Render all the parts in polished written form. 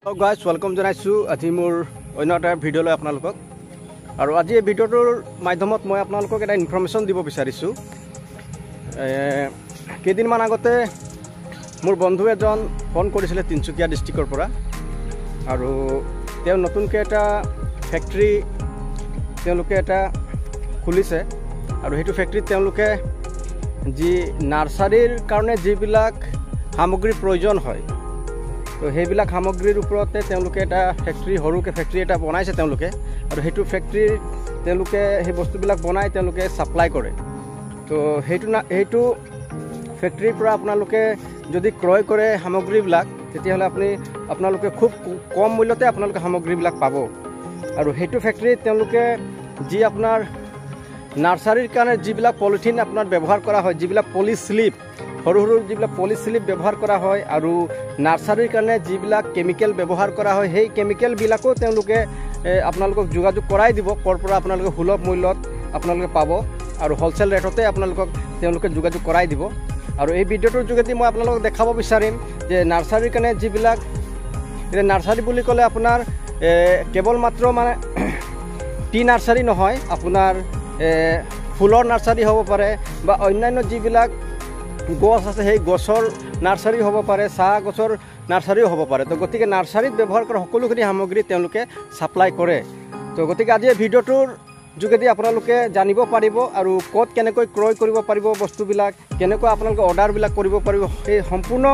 Hello guys, welcome জনাইছো আজি মোৰ অন্য এটা ভিডিঅ'লৈ আপোনালোকক আৰু আজি এই ভিডিঅ'টোৰ মাধ্যমত মই আপোনালোকক এটা ইনফৰমেশ্যন দিব বিচাৰিছো কেইদিনমান আগতে মোৰ বন্ধু এজন ফোন কৰিছিলে তিনচুকীয়া ডিস্ট্ৰিক্টৰ পৰা আৰু তেওঁ নতুনকৈ এটা ফেক্টৰী তেওঁলোকে এটা খুলিছে আৰু সেইটো ফেক্টৰীত তেওঁলোকে যি নাৰ্সাৰীৰ কাৰণে যিবিলাক সামগ্ৰীৰ প্ৰয়োজন হয় তো সেইবিলাক সামগ্ৰীৰ ওপৰতে তেওঁলোকে এটা ফেক্টৰী সৰুকৈ ফেক্টৰী এটা বনাইছে তেওঁলোকে আৰু সেইটো ফেক্টৰীৰ তেওঁলোকে সেই বস্তুবিলাক বনাই তেওঁলোকে ছাপ্লাই কৰে তো সেইটো ফেক্টৰীৰ পৰা আপোনালোকে যদি ক্ৰয় কৰে সামগ্ৰীবিলাক তেতিয়াহ'লে আপোনালোকে খুব কম মূল্যতে আপোনালোকে সামগ্ৰীবিলাক পাব আৰু সেইটো ফেক্টৰীত তেওঁলোকে যি আপোনাৰ নাৰ্সাৰীৰ কাৰণে যিবিলাক পলিথিন আপোনাৰ ব্যৱহাৰ কৰা হয় যিবিলাক পলি স্লিপ সৰু সৰু যিবিলাক পলি স্লিপ ব্যৱহাৰ কৰা হয় আৰু নাৰ্সাৰীৰ কাৰণে যিবিলাক কেমিকেল ব্যৱহাৰ কৰা হয় সেই কেমিকেলবিলাকো তেওঁলোকে আপোনালোকক যোগাযোগ কৰাই দিব ক'ৰ পৰা আপোনালোকে সুলভ মূল্যত আপোনালোকে পাব আৰু হ'লচেল ৰেটতে আপোনালোকক তেওঁলোকে যোগাযোগ কৰাই দিব আৰু এই ভিডিঅ'টোৰ যোগেদি মই আপোনালোকক দেখাব বিচাৰিম যে নাৰ্সাৰীৰ কাৰণে যিবিলাক নাৰ্সাৰী বুলি ক'লে আপোনাৰ কেৱল মাত্ৰ মানে টি নাৰ্সাৰী নহয় আপোনাৰ ফুলৰ নাৰ্সাৰী হ'ব পাৰে বা অন্যান্য যিবিলাক গছ আছে সেই গছৰ নাৰ্সাৰী হ'ব পাৰে চাহ গছৰ নাৰ্সাৰীও হ'ব পাৰে তো গতিকে নাৰ্সাৰীত ব্যৱহাৰ কৰা সকলোখিনি সামগ্ৰী তেওঁলোকে ছাপ্লাই কৰে তো গতিকে আজি এই ভিডিঅ'টোৰ যোগেদি আপোনালোকে জানিব পাৰিব আৰু ক'ত কেনেকৈ ক্ৰয় কৰিব পাৰিব বস্তুবিলাক কেনেকৈ আপোনালোকে অৰ্ডাৰবিলাক কৰিব পাৰিব সেই সম্পূৰ্ণ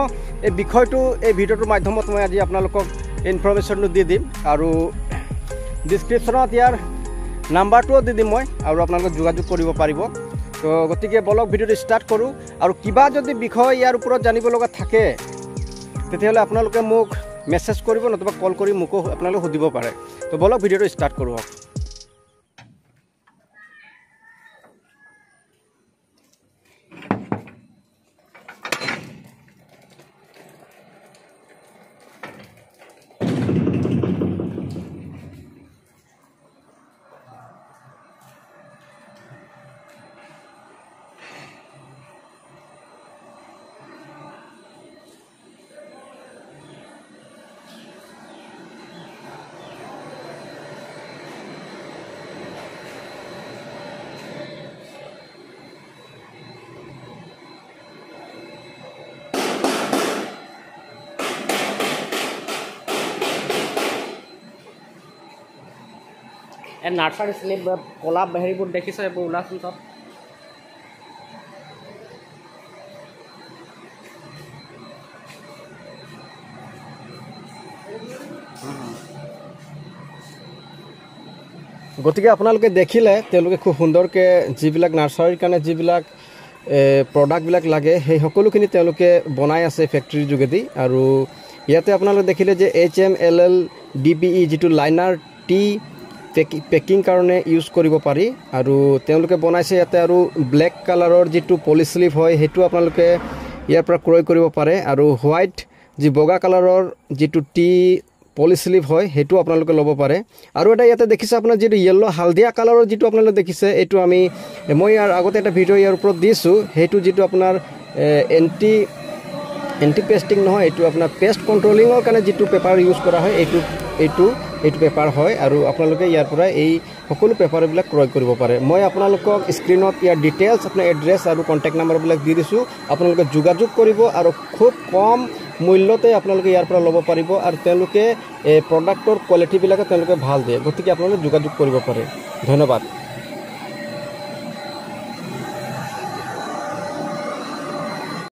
এই বিষয়টো এই ভিডিঅ'টোৰ মাধ্যমত মই আজি আপোনালোকক ইনফৰমেশ্যনটো দি দিম আৰু ডিছক্ৰিপশ্যনত ইয়াৰ নাম্বাৰটোও দি দিম মই আৰু আপোনালোকে যোগাযোগ কৰিব পাৰিব তো গতিকে বলক ভিডিঅ'টো ষ্টাৰ্ট কৰোঁ আৰু কিবা যদি বিষয় ইয়াৰ ওপৰত জানিব লগা থাকে তেতিয়াহ'লে আপোনালোকে মোক মেছেজ কৰিব নতুবা কল কৰি মোকো আপোনালোকে সুধিব পাৰে তো বলক ভিডিঅ'টো ষ্টাৰ্ট কৰোঁ নাৰ্সাৰী স্লিপ কলা হেৰিবোৰ দেখিছে এইবোৰ ওলাচোন চব গতিকে আপোনালোকে দেখিলে তেওঁলোকে খুব সুন্দৰকৈ যিবিলাক নাৰ্সাৰীৰ কাৰণে যিবিলাক প্ৰডাক্টবিলাক লাগে সেই সকলোখিনি তেওঁলোকে বনাই আছে ফেক্টৰীৰ যোগেদি আৰু ইয়াতে আপোনালোকে দেখিলে যে HMLL DPE যিটো লাইনাৰ টি পেকিং কাৰণে ইউজ কৰিব পাৰি আৰু তেওঁলোকে বনাইছে ইয়াতে আৰু ব্লেক কালাৰৰ যিটো পলি স্লিপ হয় সেইটো আপোনালোকে ইয়াৰ পৰা ক্ৰয় কৰিব পাৰে আৰু হোৱাইট যি বগা কালাৰৰ যিটো টি পলি স্লিপ হয় সেইটো আপোনালোকে ল'ব পাৰে আৰু এটা ইয়াতে দেখিছে আপোনাৰ যিটো য়েল্লো হালধীয়া কালাৰৰ যিটো আপোনালোকে দেখিছে এইটো মই ইয়াৰ আগতে এটা ভিডিঅ' ইয়াৰ ওপৰত দিছোঁ সেইটো যিটো আপোনাৰ এণ্টি পেষ্টিং নহয় এইটো আপোনাৰ পেষ্ট কণ্ট্ৰলিঙৰ কাৰণে যিটো পেপাৰ ইউজ কৰা হয় এইটো পেপাৰ হয় আৰু আপোনালোকে ইয়াৰ পৰা এই সকলো পেপাৰবিলাক ক্ৰয় কৰিব পাৰে মই আপোনালোকক স্ক্ৰীণত ইয়াৰ ডিটেইলছ আপোনাৰ এড্ৰেছ আৰু কণ্টেক্ট নাম্বাৰবিলাক দি দিছোঁ আপোনালোকে যোগাযোগ কৰিব আৰু খুব কম মূল্যতে আপোনালোকে ইয়াৰ পৰা ল'ব পাৰিব আৰু তেওঁলোকে প্ৰডাক্টৰ কোৱালিটিবিলাকে তেওঁলোকে ভাল দিয়ে গতিকে আপোনালোকে যোগাযোগ কৰিব পাৰে ধন্যবাদ